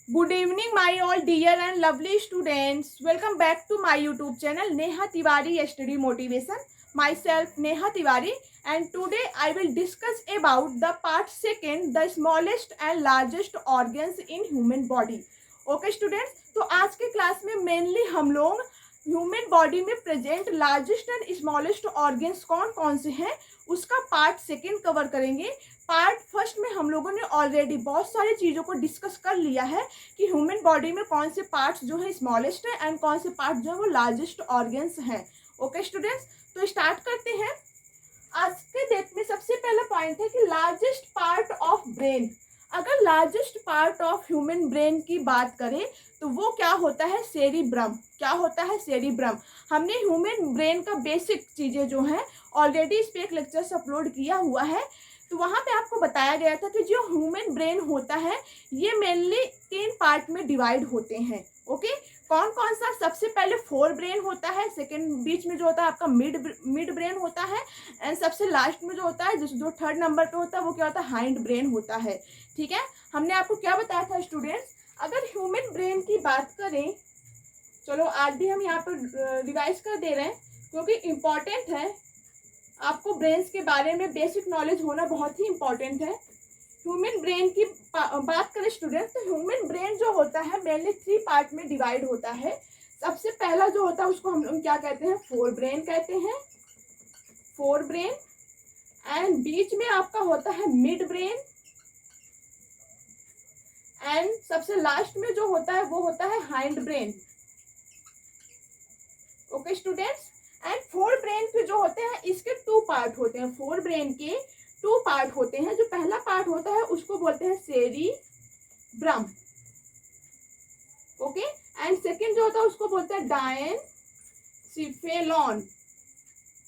Good evening, my all dear and lovely students. Welcome back to my YouTube channel Neha Tiwari Study Motivation. Myself Neha Tiwari, and today I will discuss about the part second, the smallest and largest organs in human body. Okay students, तो आज के class में mainly हम लोग human body में present largest and smallest organs कौन कौन से हैं उसका पार्ट सेकेंड कवर करेंगे। पार्ट फर्स्ट में हम लोगों ने ऑलरेडी बहुत सारी चीज़ों को डिस्कस कर लिया है कि ह्यूमन बॉडी में कौन से पार्ट्स जो है स्मॉलेस्ट है एंड कौन से पार्ट जो है वो लार्जेस्ट ऑर्गन्स हैं। ओके स्टूडेंट्स, तो स्टार्ट करते हैं। आज के डेट में सबसे पहला पॉइंट है कि लार्जेस्ट पार्ट ऑफ ब्रेन। अगर largest part of human brain की बात करें तो वो क्या होता है, सेरिब्रम। क्या होता है, सेरिब्रम। हमने ह्यूमन ब्रेन का बेसिक चीज़ें जो हैं ऑलरेडी इस पर एक लेक्चर्स अपलोड किया हुआ है, तो वहाँ पे आपको बताया गया था कि जो ह्यूमन ब्रेन होता है ये मेनली 3 पार्ट में डिवाइड होते हैं। ओके, कौन कौन सा? सबसे पहले फोर ब्रेन होता है, सेकंड बीच में जो होता है आपका मिड ब्रेन होता है, एंड सबसे लास्ट में जो होता है जो थर्ड नंबर पे होता है वो क्या होता है, हाइंड ब्रेन होता है। ठीक है, हमने आपको क्या बताया था स्टूडेंट्स, अगर ह्यूमन ब्रेन की बात करें, चलो आज भी हम यहाँ पर रिवाइज कर दे रहे हैं क्योंकि इम्पॉर्टेंट है, आपको ब्रेन्स के बारे में बेसिक नॉलेज होना बहुत ही इम्पॉर्टेंट है। ह्यूमन ब्रेन की बात करें स्टूडेंट्स, तो ह्यूमन ब्रेन जो होता है मेनली 3 पार्ट में डिवाइड होता है। सबसे पहला जो होता है उसको हम लोग क्या कहते हैं, फोर ब्रेन कहते हैं, फोर ब्रेन। एंड बीच में आपका होता है मिड ब्रेन, एंड सबसे लास्ट में जो होता है वो होता है hind brain. Okay students, and fore brain के जो होते हैं इसके 2 पार्ट होते हैं। फोर ब्रेन के 2 पार्ट होते हैं। जो पहला पार्ट होता है उसको बोलते हैं सेरिब्रम। ओके, एंड सेकंड जो होता है उसको बोलते हैं डायनसिफेलॉन।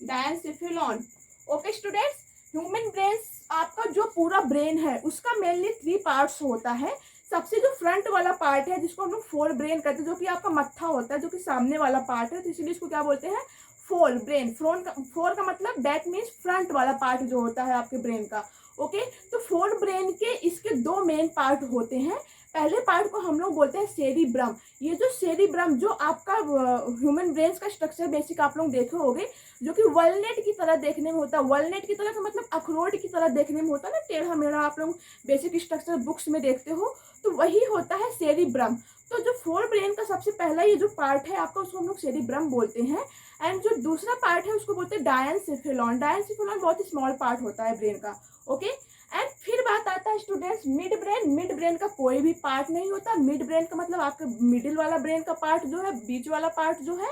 डायनसिफेलॉन। ओके स्टूडेंट्स, ह्यूमन ब्रेन आपका जो पूरा ब्रेन है उसका मेनली 3 पार्ट्स होता है। सबसे जो फ्रंट वाला पार्ट है जिसको हम लोग फोर ब्रेन कहते हैं, जो कि आपका मत्था होता है, जो कि सामने वाला पार्ट है, तो इसलिए इसको क्या बोलते हैं, फोर ब्रेन। फोर का मतलब दैट मीन्स फ्रंट वाला पार्ट जो होता है आपके ब्रेन का। ओके, तो फोर ब्रेन के इसके 2 मेन पार्ट होते हैं। पहले पार्ट को हम लोग बोलते हैं सेरिब्रम। ये जो सेरिब्रम जो आपका ह्यूमन ब्रेन का स्ट्रक्चर बेसिक आप लोग देखे होंगे, जो कि वॉलनट की तरह देखने में होता है। वॉलनट की तरह का मतलब अखरोट की तरह देखने में होता है ना, टेढ़ा मेढ़ा, आप लोग बेसिक स्ट्रक्चर बुक्स में देखते हो, तो वही होता है सेरिब्रम। तो जो फोर ब्रेन का सबसे पहला ये जो पार्ट है आपका उसको हम लोग सेरिब्रम बोलते हैं। एंड जो दूसरा पार्ट है उसको बोलते हैं डायनसिफेलॉन। डायनसिफेलॉन बहुत ही स्मॉल पार्ट होता है ब्रेन का। ओके, एंड फिर बात आता है students mid brain. Mid brain का कोई भी पार्ट नहीं होता। मिड ब्रेन का मतलब आपके मिडिल वाला ब्रेन का पार्ट जो है, बीच वाला पार्ट जो है।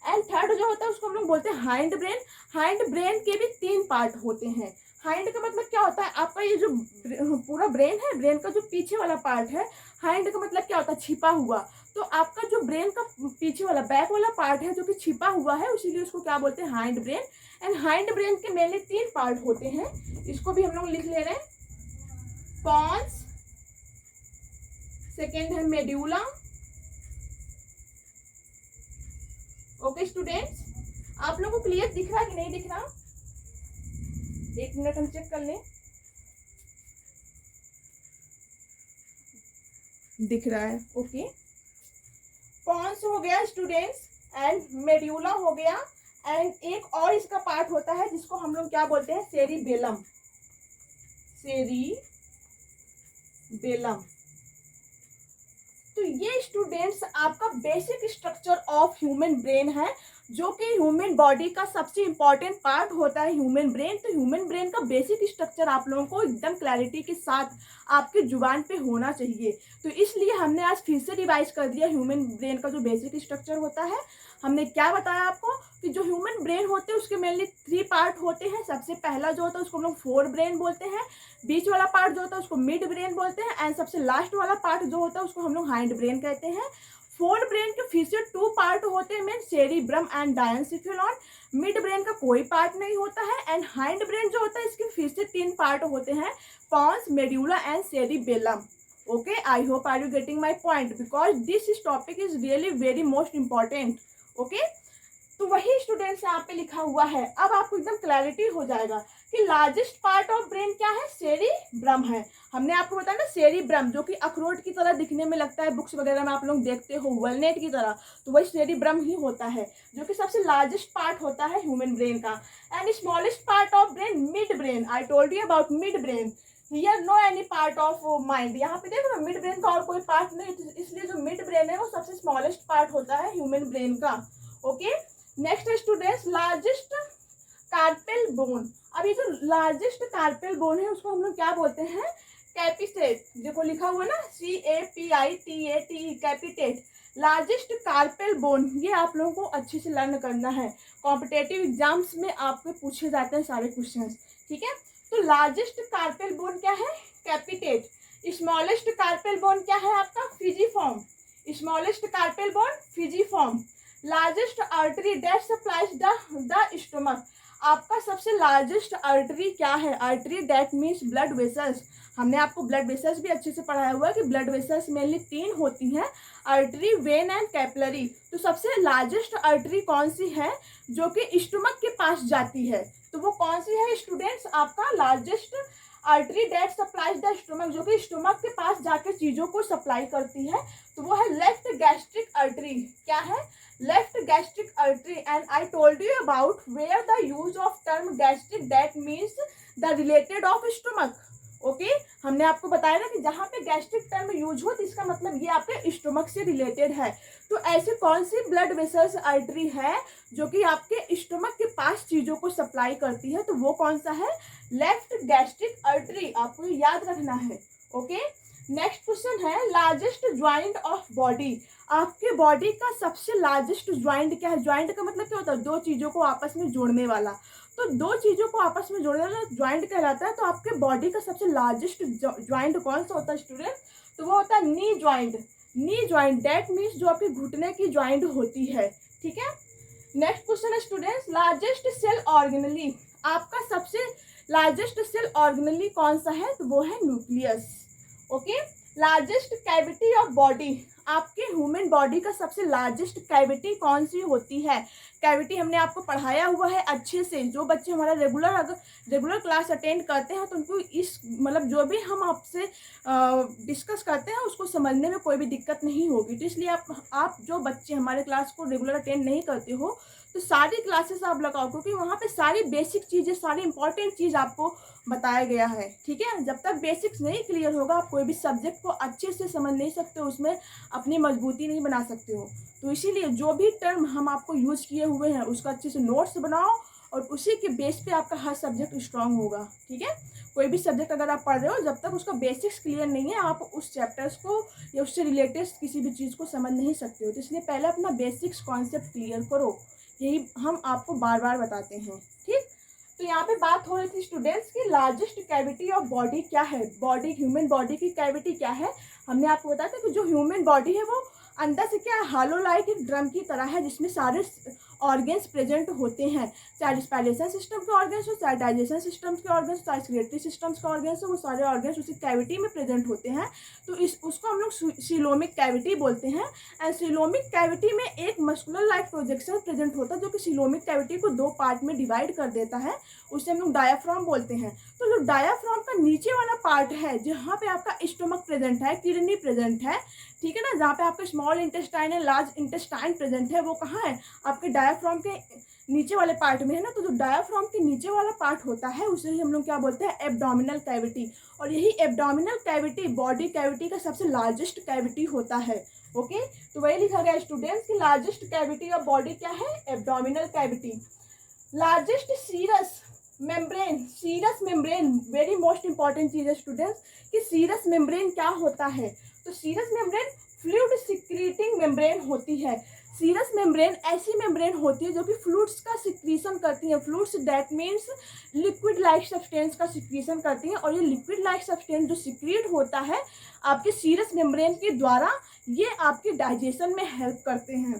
एंड थर्ड जो होता है उसको हम लोग बोलते हैं हाइंड ब्रेन। हाइंड ब्रेन के भी 3 पार्ट होते हैं। हाइंड का मतलब क्या होता है, आपका ये जो पूरा ब्रेन है, ब्रेन का जो पीछे वाला पार्ट है, हाइंड का मतलब क्या होता है, छिपा हुआ। तो आपका जो ब्रेन का पीछे वाला बैक वाला पार्ट है जो कि छिपा हुआ है, उसीलिए उसको क्या बोलते हैं, hind brain. And hind brain के मेनली 3 पार्ट होते हैं। इसको भी हम लोग लिख ले रहे हैं, पॉन्स, सेकेंड है मेड्यूला। ओके स्टूडेंट्स, आप लोगों को क्लियर दिख रहा है कि नहीं दिख रहा? 1 मिनट हम चेक कर लें। दिख रहा है, ओके। पॉन्स हो गया स्टूडेंट्स, एंड मेड्यूला हो गया, एंड एक और इसका पार्ट होता है जिसको हम लोग क्या बोलते हैं, सेरिबेलम। सेरिबेलम। तो ये स्टूडेंट्स आपका basic structure of human brain है, जो कि ह्यूमन बॉडी का सबसे इंपॉर्टेंट पार्ट होता है ह्यूमन ब्रेन। तो ह्यूमन ब्रेन का बेसिक स्ट्रक्चर आप लोगों को एकदम क्लैरिटी के साथ आपकी जुबान पे होना चाहिए। तो इसलिए हमने आज फिर से रिवाइज कर दिया ह्यूमन ब्रेन का जो बेसिक स्ट्रक्चर होता है। हमने क्या बताया आपको कि जो ह्यूमन ब्रेन होते हैं उसके मेनली 3 पार्ट होते हैं। सबसे पहला जो होता है उसको हम लोग फोर ब्रेन बोलते हैं, बीच वाला पार्ट जो होता है उसको मिड ब्रेन बोलते हैं, एंड सबसे लास्ट वाला पार्ट जो होता है उसको हम लोग हाइंड ब्रेन कहते हैं। फोर ब्रेन के फिर से 2 पार्ट होते हैं, main cerebrum and diencephalon. Mid brain का कोई पार्ट नहीं होता है, एंड हाइंड ब्रेन जो होता है इसके फिर से 3 पार्ट होते हैं, pons, medulla and cerebellum. Okay, I hope are you getting my point, because this topic is really very most important. Okay, तो वही स्टूडेंट्स यहाँ पे लिखा हुआ है। अब आपको एकदम क्लैरिटी हो जाएगा कि लार्जेस्ट पार्ट ऑफ ब्रेन क्या है, सेरिब्रम है। हमने आपको बताया ना सेरिब्रम, जो कि अखरोट की तरह दिखने में लगता है, बुक्स वगैरह में आप लोग देखते हो वॉलनट की तरह, तो वही सेरिब्रम ही होता है, जो कि सबसे लार्जेस्ट पार्ट होता है ह्यूमन ब्रेन का। And smallest part of brain mid brain, I told you about mid brain, here no any part of mind. यहाँ पे देखो ना मिड ब्रेन का और कोई पार्ट नहीं, इसलिए जो मिड ब्रेन है वो सबसे स्मॉलेस्ट पार्ट होता है ह्यूमन ब्रेन का। Okay, next students, largest carpel bone. अब ये जो लार्जेस्ट कार्पेल बोन है उसको हम लोग क्या बोलते हैं, कैपिटेट। देखो लिखा हुआ ना CAPITATE, कैपिटेट, लार्जेस्ट कार्पेल बोन। ये आप लोगों को अच्छे से लर्न करना है, कॉम्पिटेटिव एग्जाम्स में आपके पूछे जाते हैं सारे क्वेश्चंस, ठीक है। तो लार्जेस्ट कार्पेल बोन क्या है, कैपिटेट। स्मॉलेस्ट कार्पेल बोन क्या है आपका, pisiform. Smallest carpal bone pisiform. Largest artery that supplies the stomach. आपका सबसे लार्जेस्ट आर्टरी क्या है, artery that means blood vessels. हमने आपको ब्लड वेसल्स भी अच्छे से पढ़ाया हुआ है कि ब्लड वेसल्स मेनली 3 होती हैं, आर्टरी, वेन एंड कैपिलरी। तो सबसे लार्जेस्ट आर्टरी कौन सी है, जो कि स्टमक के पास जाती है, तो वो कौन सी है स्टूडेंट्स, आपका largest artery that supplies the stomach, जो कि स्टमक के पास जाकर चीजों को सप्लाई करती है, तो वो है लेफ्ट गैस्ट्रिक आर्टरी। क्या है, left gastric artery. And I told you about where the use of term gastric that means the related of stomach. Okay, हमने आपको बताया ना कि जहाँ पे गैस्ट्रिक टर्म यूज हो तो इसका मतलब ये आपके स्टमक से रिलेटेड है। तो ऐसे कौन सी ब्लड वेसल्स आर्टरी है जो कि आपके स्टमक के पास चीजों को सप्लाई करती है, तो वो कौन सा है, लेफ्ट गैस्ट्रिक आर्टरी। आपको ये याद रखना है। ओके, नेक्स्ट क्वेश्चन है, लार्जेस्ट ज्वाइंट ऑफ बॉडी। आपके बॉडी का सबसे लार्जेस्ट ज्वाइंट क्या है, ज्वाइंट का मतलब क्या होता है, 2 चीजों को आपस में जोड़ने वाला। तो 2 चीजों को आपस में जोड़ने वाला ज्वाइंट कहलाता है। तो आपके बॉडी का सबसे लार्जेस्ट ज्वाइंट कौन सा होता है स्टूडेंट, तो वो होता है knee joint. Knee joint that means जो आपके घुटने की ज्वाइंट होती है, ठीक है। नेक्स्ट क्वेश्चन है स्टूडेंट्स, लार्जेस्ट सेल ऑर्गेनली। आपका सबसे लार्जेस्ट सेल ऑर्गेनली कौन सा है, तो वो है nucleus. Okay, largest cavity of body. आपके ह्यूमन बॉडी का सबसे लार्जेस्ट कैविटी कौन सी होती है, कैविटी हमने आपको पढ़ाया हुआ है अच्छे से। जो बच्चे हमारा रेगुलर क्लास अटेंड करते हैं तो उनको इस मतलब जो भी हम आपसे डिस्कस करते हैं उसको समझने में कोई भी दिक्कत नहीं होगी। तो इसलिए आप जो बच्चे हमारे क्लास को रेगुलर अटेंड नहीं करते हो तो सारी क्लासेस आप लगाओ, क्योंकि वहाँ पे सारी बेसिक चीज़ें, सारी इंपॉर्टेंट चीज़ आपको बताया गया है, ठीक है। जब तक बेसिक्स नहीं क्लियर होगा आप कोई भी सब्जेक्ट को अच्छे से समझ नहीं सकते हो, उसमें अपनी मजबूती नहीं बना सकते हो। तो इसीलिए जो भी टर्म हम आपको यूज किए हुए हैं उसका अच्छे से नोट्स बनाओ और उसी के बेस पे आपका हर सब्जेक्ट स्ट्रांग होगा, ठीक है। कोई भी सब्जेक्ट अगर आप पढ़ रहे हो, जब तक उसका बेसिक्स क्लियर नहीं है आप उस चैप्टर्स को या उससे रिलेटेड किसी भी चीज़ को समझ नहीं सकते हो। तो इसलिए पहले अपना बेसिक्स कॉन्सेप्ट क्लियर करो, यही हम आपको बार बार बताते हैं, ठीक। तो यहाँ पे बात हो रही थी स्टूडेंट्स की लार्जेस्ट कैविटी ऑफ बॉडी क्या है, बॉडी, ह्यूमन बॉडी की कैविटी क्या है। हमने आपको बताया था कि जो ह्यूमन बॉडी है वो अंदर से क्या है, हालो लाइक एक ड्रम की तरह है, जिसमें सारे ऑर्गन्स प्रेजेंट होते हैं, चाहे रिस्पायरेशन सिस्टम के ऑर्गन्स हो, चाहे डाइजेशन सिस्टम के ऑर्गन्स, चाहे रेस्पिरेटरी सिस्टम्स के ऑर्गन्स हो, वो सारे ऑर्गन्स उसी कैविटी में प्रेजेंट होते हैं। तो उसको हम लोग सीलोमिक कैविटी बोलते हैं। एंड सीलोमिक कैविटी में एक मस्कुलर लाइक प्रोजेक्शन प्रेजेंट होता है जो कि सीलोमिक कैविटी को 2 पार्ट में डिवाइड कर देता है, उसे हम लोग डायाफ्राम बोलते हैं। तो जो डायाफ्राम का नीचे वाला पार्ट है, जहाँ पे आपका स्टमक प्रेजेंट है, किडनी प्रेजेंट है, ठीक है ना, जहाँ पे आपका small intestine and large intestine present है, वो कहाँ है, आपके डायाफ्राम के नीचे वाले पार्ट में है ना। तो जो डायाफ्राम के नीचे वाला पार्ट होता है उसे ही हम लोग क्या बोलते हैं, एब्डोमिनल कैविटी। और यही एब्डोमिनल कैविटी बॉडी कैविटी का सबसे लार्जेस्ट कैविटी होता है। ओके, तो वही लिखा गया स्टूडेंट्स की लार्जेस्ट कैविटी ऑफ बॉडी क्या है, abdominal cavity. Largest serous membrane, serous membrane very most important चीज है स्टूडेंट्स कि सीरस मेम्ब्रेन क्या होता है। तो serous membrane fluid secreting membrane होती है। सीरस मेम्ब्रेन ऐसी मेम्ब्रेन होती है जो कि फ्लूइड्स का सिक्रीशन करती है, fluids that means liquid like substance का सिक्रीशन करती है। और ये लिक्विड लाइक सब्सटेंस जो सिक्रीट होता है आपके सीरस मेम्ब्रेन के द्वारा, ये आपके डाइजेशन में हेल्प करते हैं,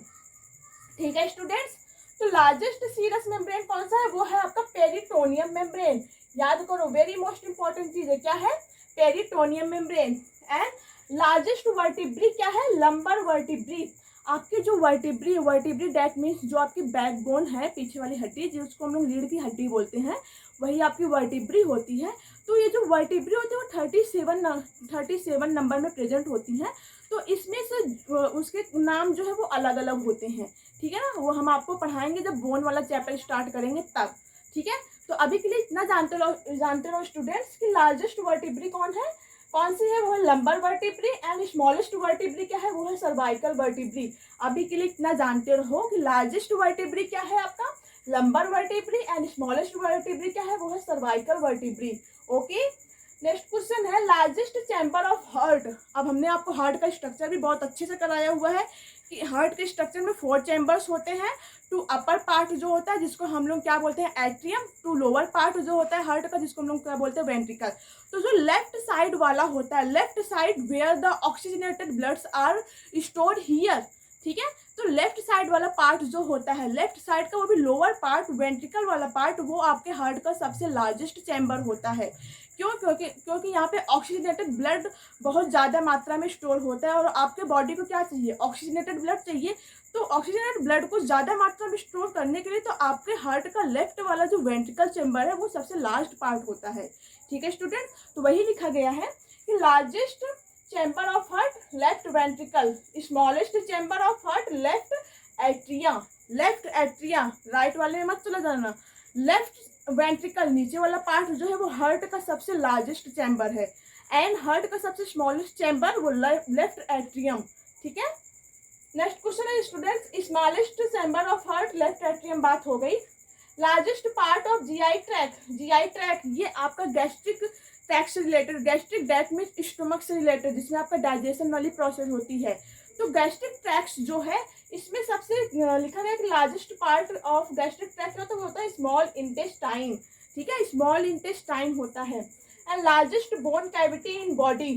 ठीक है स्टूडेंट्स। तो लार्जेस्ट सीरस मेम्ब्रेन कौन सा है, वो है आपका पेरिटोनियम मेम्ब्रेन। याद करो, वेरी मोस्ट इंपॉर्टेंट चीज है, क्या है, peritoneum membrane. And largest vertebrae क्या है, लंबर वर्टिब्री। आपके जो वर्टिब्री दैट मीन्स जो आपकी बैकबोन है, पीछे वाली हड्डी जिसको हम लोग रीढ़ की हड्डी बोलते हैं, वही आपकी वर्टिब्री होती है। तो ये जो वर्टिब्री होती है वो 37 नंबर में प्रेजेंट होती हैं। तो इसमें से उसके नाम जो है वो अलग अलग होते हैं, ठीक है ना। वो हम आपको पढ़ाएंगे जब बोन वाला चैप्टर स्टार्ट करेंगे तब, ठीक है। तो अभी के लिए इतना जानते रहो स्टूडेंट्स कि लार्जेस्ट वर्टिब्री कौन सी है, वो है lumbar vertebrae, and smallest vertebrae क्या है, वो है सर्वाइकल वर्टिब्री। अभी के लिए इतना जानते रहो कि लार्जेस्ट वर्टिब्री क्या है आपका, lumbar vertebrae, and smallest vertebrae क्या है, वो है cervical vertebrae. Okay, next question है लार्जेस्ट चैम्बर ऑफ हार्ट। अब हमने आपको हार्ट का स्ट्रक्चर भी बहुत अच्छे से कराया हुआ है कि हार्ट के स्ट्रक्चर में 4 चैम्बर्स होते हैं। टू अपर पार्ट जो होता है जिसको हम लोग क्या बोलते हैं एट्रियम, टू लोअर पार्ट जो होता है हार्ट का जिसको हम लोग क्या बोलते हैं वेंट्रिकल। तो जो लेफ्ट साइड वाला होता है, left side where the oxygenated bloods are stored here, ठीक है। तो लेफ्ट साइड वाला पार्ट जो होता है, लेफ्ट साइड का वो भी लोअर पार्ट, वेंट्रिकल वाला पार्ट, वो आपके हार्ट का सबसे लार्जेस्ट चैम्बर होता है। क्यों? क्योंकि यहाँ पे ऑक्सीजनेटेड ब्लड बहुत ज़्यादा मात्रा में स्टोर होता है और आपके बॉडी को क्या चाहिए, ऑक्सीजनेटेड ब्लड चाहिए। तो ऑक्सीजनेटेड ब्लड को ज़्यादा मात्रा में स्टोर करने के लिए तो आपके हार्ट का लेफ्ट वाला जो वेंट्रिकल चैम्बर है वो सबसे लास्ट पार्ट होता है, ठीक है स्टूडेंट। तो वही लिखा गया है कि largest chamber of heart left ventricle, smallest chamber of heart left atria, right वाले में मत चला जाना। लेफ्ट वेंट्रिकल नीचे वाला पार्ट जो है वो हार्ट का सबसे लार्जेस्ट चैम्बर है, एंड हार्ट का सबसे स्मॉलेस्ट चैम्बर वो लेफ्ट एट्रियम, ठीक है। नेक्स्ट क्वेश्चन है students, smallest chamber of heart left atrium बात हो गई। Largest part of GI tract, ये आपका गैस्ट्रिक ट्रैक से related, gastric that means stomach से रिलेटेड, जिसमें आपका डाइजेशन वाली प्रोसेस होती है। तो गैस्ट्रिक ट्रैक्ट जो है इसमें सबसे लिखा गया कि largest part of gastric tract तो होता है स्मॉल इंटेस्टाइन, ठीक है, स्मॉल इंटेस्टाइन होता है। And largest bone cavity in body,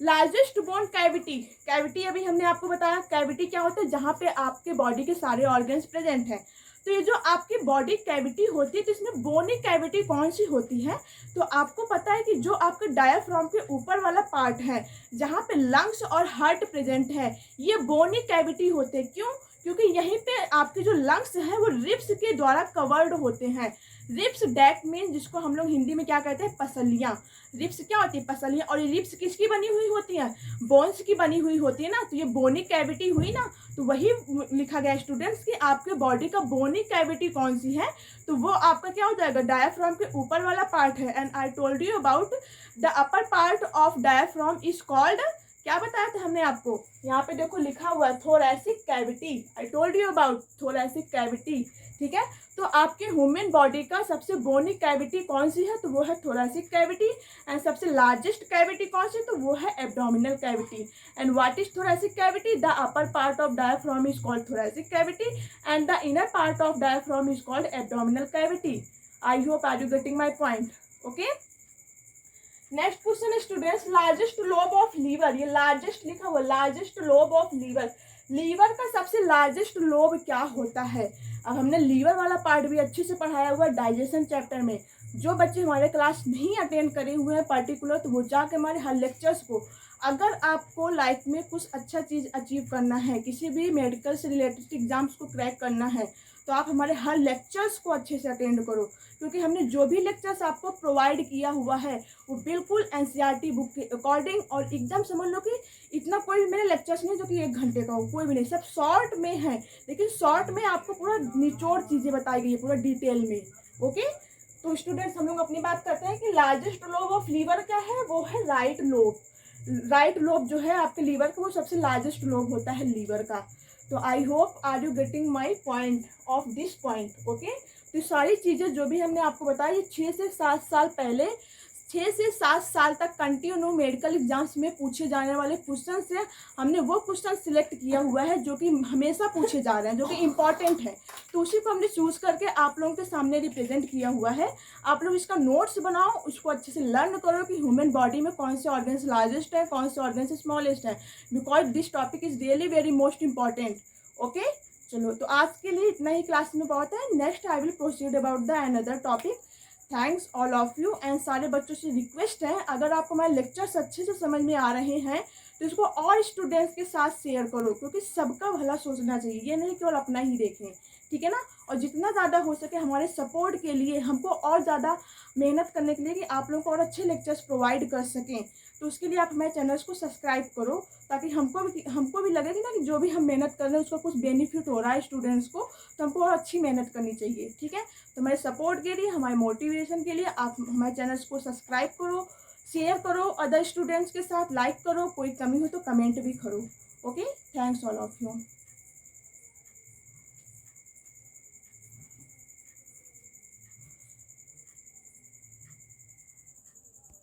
largest bone cavity अभी हमने आपको बताया कैविटी क्या होता है, जहाँ पे आपके बॉडी के सारे ऑर्गन्स प्रेजेंट हैं। तो ये जो आपकी बॉडी कैविटी होती है तो इसमें बोनी कैविटी कौन सी होती है, तो आपको पता है कि जो आपके डायाफ्राम के ऊपर वाला पार्ट है जहाँ पे लंग्स और हार्ट प्रेजेंट है, ये बोनी कैविटी होते हैं। क्यों? क्योंकि यहीं पे आपके जो लंग्स हैं वो रिब्स के द्वारा कवर्ड होते हैं। रिब्स डैट मीन जिसको हम लोग हिंदी में क्या कहते हैं, पसलियाँ। रिब्स क्या होती है, पसलियाँ। और ये रिब्स किसकी बनी हुई होती है, बोन्स की बनी हुई होती है ना। तो ये बोनी कैविटी हुई ना, तो वही लिखा गया स्टूडेंट्स कि आपके बॉडी का बोनी कैविटी कौन सी है, तो वो आपका क्या हो जाएगा, डायाफ्राम के ऊपर वाला पार्ट है। And I told you about the upper part of diaphragm is called, क्या बताया था हमने आपको, यहाँ पे देखो लिखा हुआ है thoracic cavity. I told you about thoracic cavity, ठीक है। तो आपके ह्यूमन बॉडी का सबसे बोनी कैविटी कौन सी है, तो वो है थोरैसिक कैविटी। एंड सबसे लार्जेस्ट कैविटी कौन सी, तो वो है abdominal cavity. And what is thoracic cavity, the upper part of diaphragm is called thoracic cavity and the inner part of diaphragm is called abdominal cavity. I hope are you getting my point, okay. Next question है students, largest lobe of liver, ये largest लिखा हुआ, largest lobe of liver, liver का सबसे largest lobe क्या होता है। अब हमने लीवर वाला पार्ट भी अच्छे से पढ़ाया हुआ है डाइजेशन चैप्टर में। जो बच्चे हमारे क्लास नहीं अटेंड करे हुए हैं पर्टिकुलर, तो वो जाके हमारे हर लेक्चर्स को, अगर आपको लाइफ में कुछ अच्छा चीज़ अचीव करना है, किसी भी मेडिकल से रिलेटेड एग्जाम्स को क्रैक करना है, तो आप हमारे हर लेक्चर्स को अच्छे से अटेंड करो। क्योंकि हमने जो भी लेक्चर्स आपको प्रोवाइड किया हुआ है वो बिल्कुल एनसीईआरटी बुक के अकॉर्डिंग, और एकदम समझ लो कि इतना कोई भी मेरे लेक्चर्स नहीं जो कि 1 घंटे का हो, कोई भी नहीं, सब शॉर्ट में है। लेकिन शॉर्ट में आपको पूरा निचोड़ चीज़ें बताई गई है, पूरा डिटेल में, ओके। तो स्टूडेंट्स हम लोग अपनी बात करते हैं कि लार्जेस्ट लोब ऑफ लीवर क्या है, वो है राइट लोब। राइट लोब जो है आपके लीवर का वो सबसे लार्जेस्ट लोब होता है लीवर का। तो I hope are you getting my point of this point, okay. तो सारी चीज़ें जो भी हमने आपको बताया ये 6 से 7 साल पहले, 6 से 7 साल तक कंटिन्यू मेडिकल एग्जाम्स में पूछे जाने वाले क्वेश्चन से हमने वो क्वेश्चन सिलेक्ट किया हुआ है जो कि हमेशा पूछे जा रहे हैं, जो कि इम्पॉर्टेंट है। तो उसी को हमने चूज़ करके आप लोगों के सामने रिप्रेजेंट किया हुआ है। आप लोग इसका नोट्स बनाओ, उसको अच्छे से लर्न करो कि ह्यूमन बॉडी में कौन से ऑर्गन्स लार्जेस्ट है, कौन से ऑर्गन्स स्मॉलेस्ट है, because this topic is really very most important, okay. चलो, तो आज के लिए इतना ही क्लास में बहुत है। Next I will proceed about the another topic. Thanks all of you. And सारे बच्चों से रिक्वेस्ट है, अगर आपको हमारे लेक्चर्स अच्छे से समझ में आ रहे हैं तो इसको और स्टूडेंट्स के साथ शेयर करो, क्योंकि सबका भला सोचना चाहिए, ये नहीं केवल अपना ही देखें, ठीक है ना। और जितना ज़्यादा हो सके हमारे सपोर्ट के लिए, हमको और ज़्यादा मेहनत करने के लिए कि आप लोगों को और अच्छे लेक्चर्स प्रोवाइड कर सकें, तो उसके लिए आप हमारे चैनल्स को सब्सक्राइब करो, ताकि हमको भी लगे कि ना कि जो भी हम मेहनत कर रहे हैं उसका कुछ बेनिफिट हो रहा है स्टूडेंट्स को, तो हमको और अच्छी मेहनत करनी चाहिए, ठीक है। तो हमारे सपोर्ट के लिए, हमारे मोटिवेशन के लिए आप हमारे चैनल्स को सब्सक्राइब करो, शेयर करो अदर स्टूडेंट्स के साथ, लाइक करो, कोई कमी हो तो कमेंट भी करो। Okay, thanks all of you.